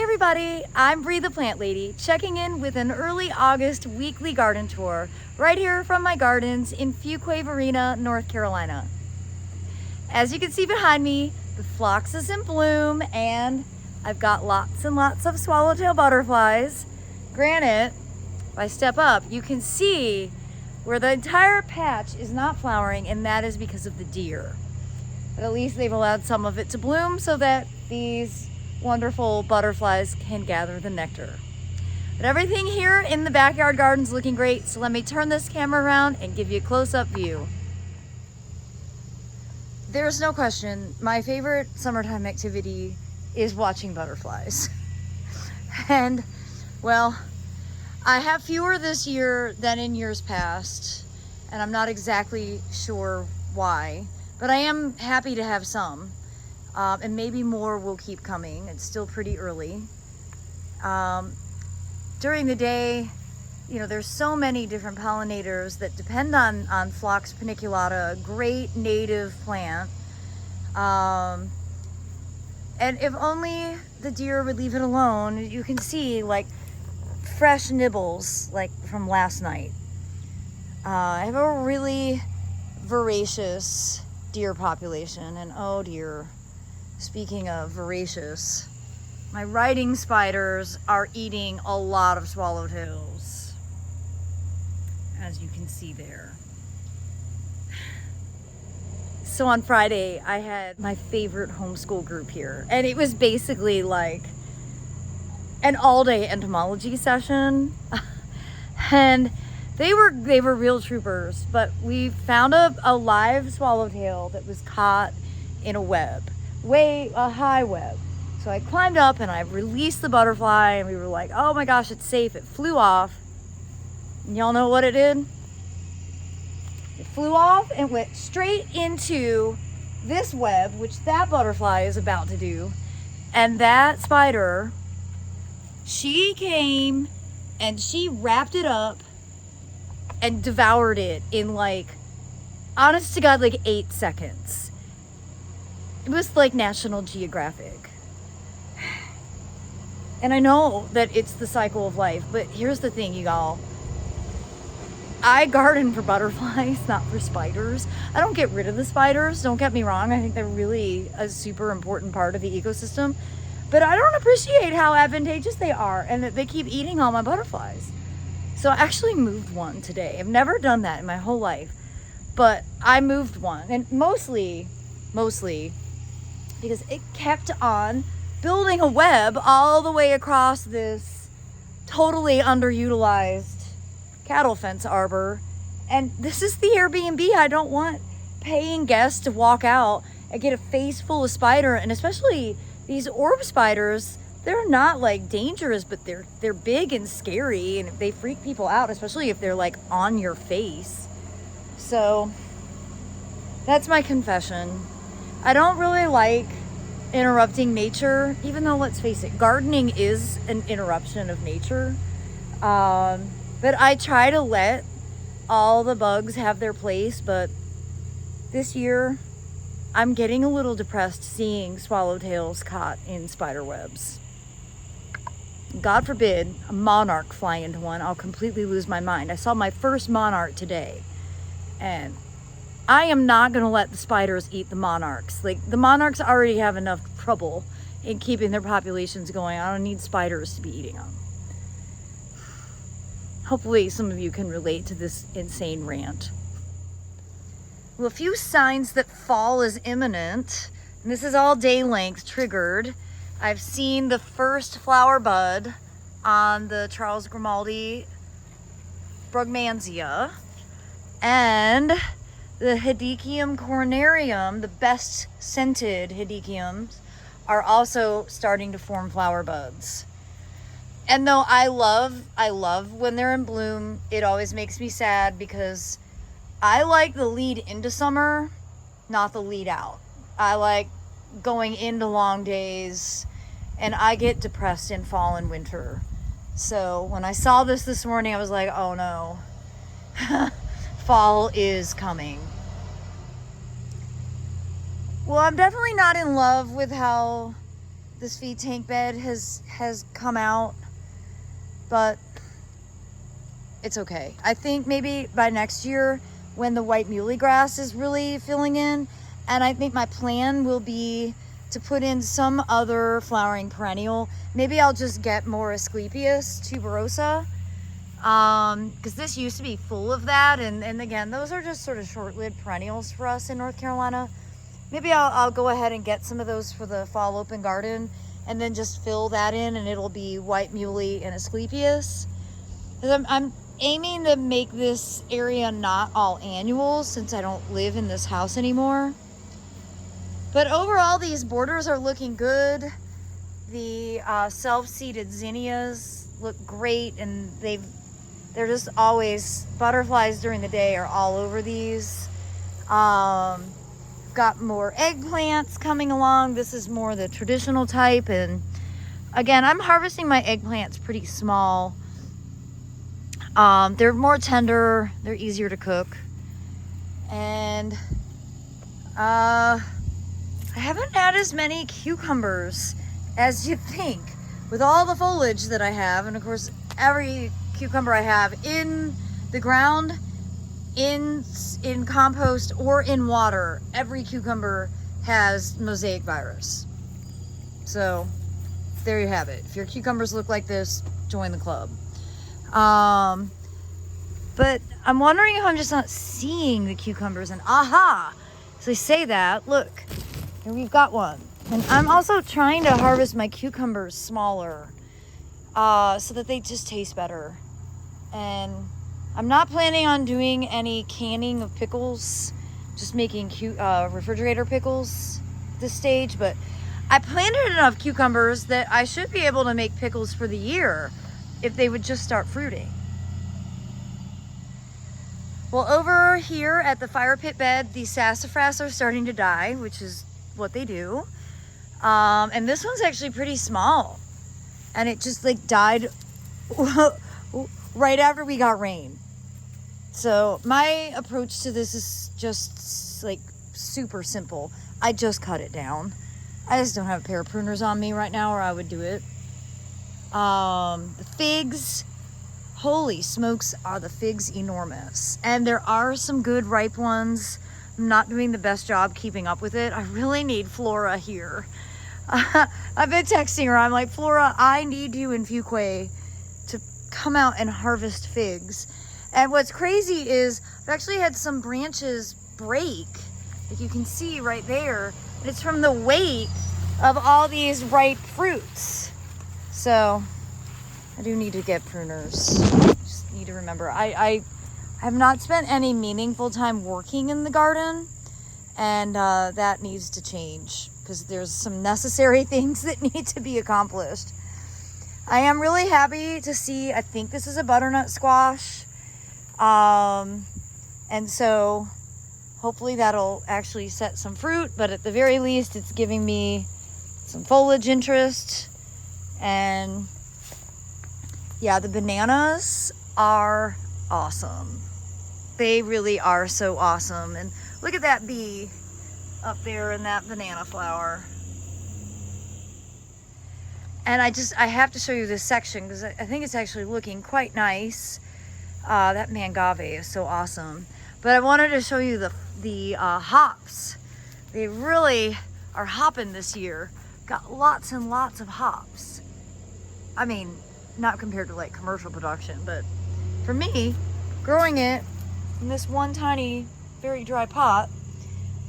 everybody, I'm Bree the Plant Lady, checking in with an early August weekly garden tour right here from my gardens in Fuquay-Varina, North Carolina. As you can see behind me, the phlox is in bloom and I've got lots and lots of swallowtail butterflies. Granted, if I step up, you can see where the entire patch is not flowering, and that is because of the deer. But at least they've allowed some of it to bloom so that these wonderful butterflies can gather the nectar. But everything here in the backyard garden's looking great, so let me turn this camera around and give you a close-up view. There's no question, my favorite summertime activity is watching butterflies. And, well, I have fewer this year than in years past, and I'm not exactly sure why, but I am happy to have some. And maybe more will keep coming. It's still pretty early. During the day, you know, there's so many different pollinators that depend on Phlox paniculata, a great native plant. And if only the deer would leave it alone, you can see like fresh nibbles like from last night. I have a really voracious deer population, and oh dear. Speaking of voracious, my riding spiders are eating a lot of swallowtails, as you can see there. So on Friday, I had my favorite homeschool group here, and it was basically like an all-day entomology session. And they were real troopers, but we found a live swallowtail that was caught in a web. A high web. So I climbed up and I released the butterfly, and we were like, oh my gosh, it's safe. It flew off. And y'all know what it did? It flew off and went straight into this web, which that butterfly is about to do. And that spider, she came and she wrapped it up and devoured it in like, honest to God, like 8 seconds. It was like National Geographic. And I know that it's the cycle of life, but here's the thing, you all. I garden for butterflies, not for spiders. I don't get rid of the spiders, don't get me wrong. I think they're really a super important part of the ecosystem. But I don't appreciate how advantageous they are and that they keep eating all my butterflies. So I actually moved one today. I've never done that in my whole life. But I moved one, and mostly because it kept on building a web all the way across this totally underutilized cattle fence arbor. And this is the Airbnb. I don't want paying guests to walk out and get a face full of spider. And especially these orb spiders, they're not like dangerous, but they're big and scary, and they freak people out, especially if they're like on your face. So that's my confession. I don't really like interrupting nature, even though, let's face it, gardening is an interruption of nature. But I try to let all the bugs have their place, but this year I'm getting a little depressed seeing swallowtails caught in spider webs. God forbid a monarch fly into one, I'll completely lose my mind. I saw my first monarch today, and I am not going to let the spiders eat the monarchs. Like, the monarchs already have enough trouble in keeping their populations going. I don't need spiders to be eating them. Hopefully some of you can relate to this insane rant. Well, a few signs that fall is imminent, and this is all day length triggered. I've seen the first flower bud on the Charles Grimaldi Brugmansia, and the Hedychium cornarium, the best scented hedychiums, are also starting to form flower buds. And though I love when they're in bloom, it always makes me sad because I like the lead into summer, not the lead out. I like going into long days, and I get depressed in fall and winter. So when I saw this morning, I was like, oh no, fall is coming. Well, I'm definitely not in love with how This feed tank bed has come out, but it's okay. I think maybe by next year when the white muley grass is really filling in, and I think my plan will be to put in some other flowering perennial. Maybe I'll just get more Asclepias tuberosa, because this used to be full of that, and again, those are just sort of short-lived perennials for us in North Carolina. Maybe I'll go ahead and get some of those for the fall open garden, and then just fill that in, and it'll be white muley and Asclepias. Because I'm aiming to make this area not all annuals, since I don't live in this house anymore. But overall, these borders are looking good. The self-seeded zinnias look great, and they're just always, butterflies during the day are all over these. Got more eggplants coming along. This is more the traditional type, and again, I'm harvesting my eggplants pretty small. They're more tender, they're easier to cook, and I haven't had as many cucumbers as you'd think with all the foliage that I have. And of course, every cucumber I have in the ground, in compost, or in water, every cucumber has mosaic virus. So there you have it. If your cucumbers look like this, join the club. But I'm wondering if I'm just not seeing the cucumbers, and aha, so they say that, look, here we've got one. And I'm also trying to harvest my cucumbers smaller, so that they just taste better. And I'm not planning on doing any canning of pickles, just making refrigerator pickles at this stage, but I planted enough cucumbers that I should be able to make pickles for the year if they would just start fruiting. Well, over here at the fire pit bed, the sassafras are starting to die, which is what they do. And this one's actually pretty small, and it just like died right after we got rain. So my approach to this is just like super simple. I just cut it down. I just don't have a pair of pruners on me right now, or I would do it. The figs, holy smokes, are the figs enormous. And there are some good ripe ones. I'm not doing the best job keeping up with it. I really need Flora here. I've been texting her. I'm like, Flora, I need you in Fuquay to come out and harvest figs. And what's crazy is I've actually had some branches break, like you can see right there. And it's from the weight of all these ripe fruits. So I do need to get pruners. Just need to remember. I have not spent any meaningful time working in the garden, and that needs to change because there's some necessary things that need to be accomplished. I am really happy to see, I think this is a butternut squash. And so hopefully that'll actually set some fruit, but at the very least it's giving me some foliage interest. And yeah, the bananas are awesome. They really are so awesome. And look at that bee up there in that banana flower. And I have to show you this section because I think it's actually looking quite nice. That mangave is so awesome. But I wanted to show you the hops. They really are hopping this year. Got lots and lots of hops. I mean, not compared to like commercial production, but for me, growing it in this one tiny, very dry pot,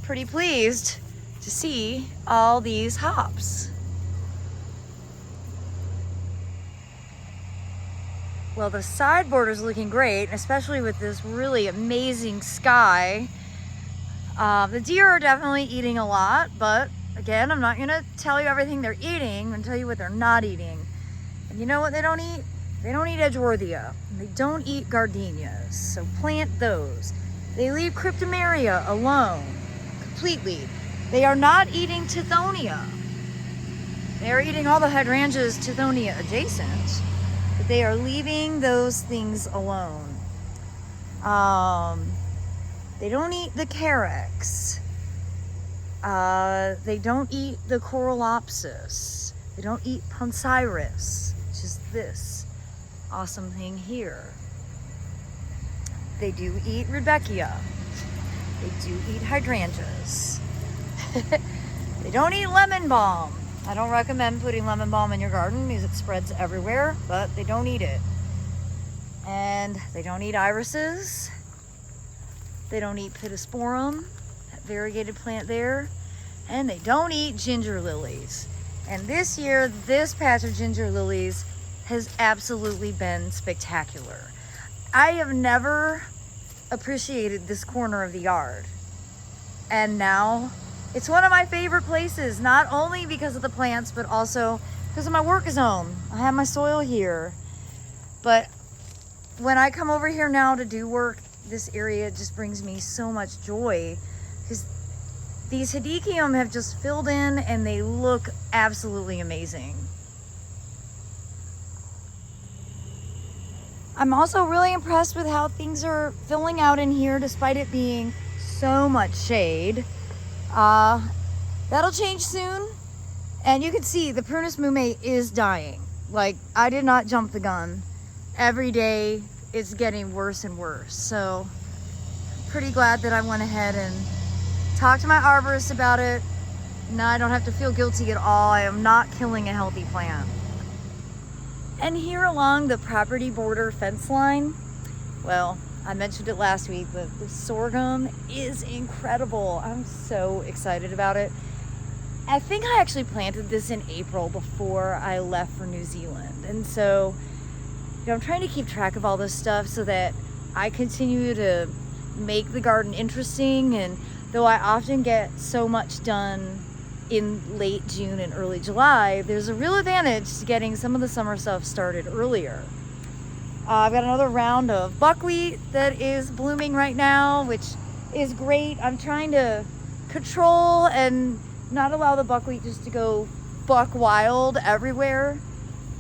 pretty pleased to see all these hops. Well, the side border is looking great, especially with this really amazing sky. The deer are definitely eating a lot, but again, I'm not gonna tell you everything they're eating. I'm gonna tell you what they're not eating. And you know what they don't eat? They don't eat Edgeworthia. They don't eat gardenias, so plant those. They leave Cryptomeria alone, completely. They are not eating Tithonia. They are eating all the hydrangeas Tithonia adjacent. But they are leaving those things alone. They don't eat the carex. They don't eat the Coralopsis. They don't eat Poncirus, which is this awesome thing here. They do eat Rudbeckia. They do eat hydrangeas. They don't eat lemon balm. I don't recommend putting lemon balm in your garden because it spreads everywhere, but they don't eat it. And they don't eat irises. They don't eat Pittosporum, that variegated plant there. And they don't eat ginger lilies. And this year, this patch of ginger lilies has absolutely been spectacular. I have never appreciated this corner of the yard. And now it's one of my favorite places, not only because of the plants, but also because of my work zone. I have my soil here. But when I come over here now to do work, this area just brings me so much joy because these Hedychium have just filled in and they look absolutely amazing. I'm also really impressed with how things are filling out in here despite it being so much shade. That'll change soon. And you can see the Prunus mume is dying. Like, I did not jump the gun. Every day it's getting worse and worse. So pretty glad that I went ahead and talked to my arborist about it. Now I don't have to feel guilty at all. I am not killing a healthy plant. And here along the property border fence line, well, I mentioned it last week, but the sorghum is incredible. I'm so excited about it. I think I actually planted this in April before I left for New Zealand. And so, I'm trying to keep track of all this stuff so that I continue to make the garden interesting. And though I often get so much done in late June and early July, there's a real advantage to getting some of the summer stuff started earlier. I've got another round of buckwheat that is blooming right now, which is great. I'm trying to control and not allow the buckwheat just to go buck wild everywhere.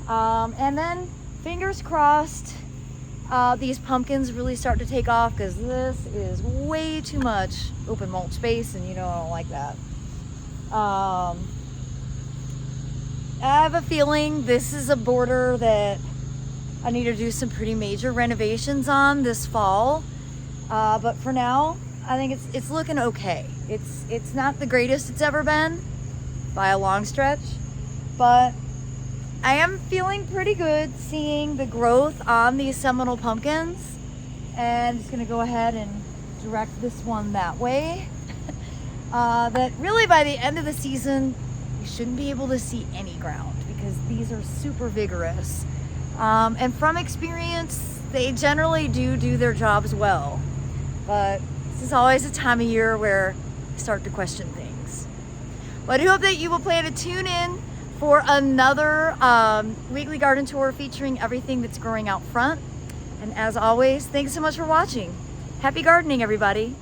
And then fingers crossed, these pumpkins really start to take off because this is way too much open mulch space and you know I don't like that. I have a feeling this is a border that I need to do some pretty major renovations on this fall. But for now, I think it's looking okay. It's not the greatest it's ever been by a long stretch, but I am feeling pretty good seeing the growth on these Seminole pumpkins. And I'm just gonna go ahead and direct this one that way. That really by the end of the season, you shouldn't be able to see any ground because these are super vigorous. And from experience, they generally do their jobs well. But this is always a time of year where I start to question things. But I do hope that you will plan to tune in for another weekly garden tour featuring everything that's growing out front. And as always, thanks so much for watching. Happy gardening, everybody.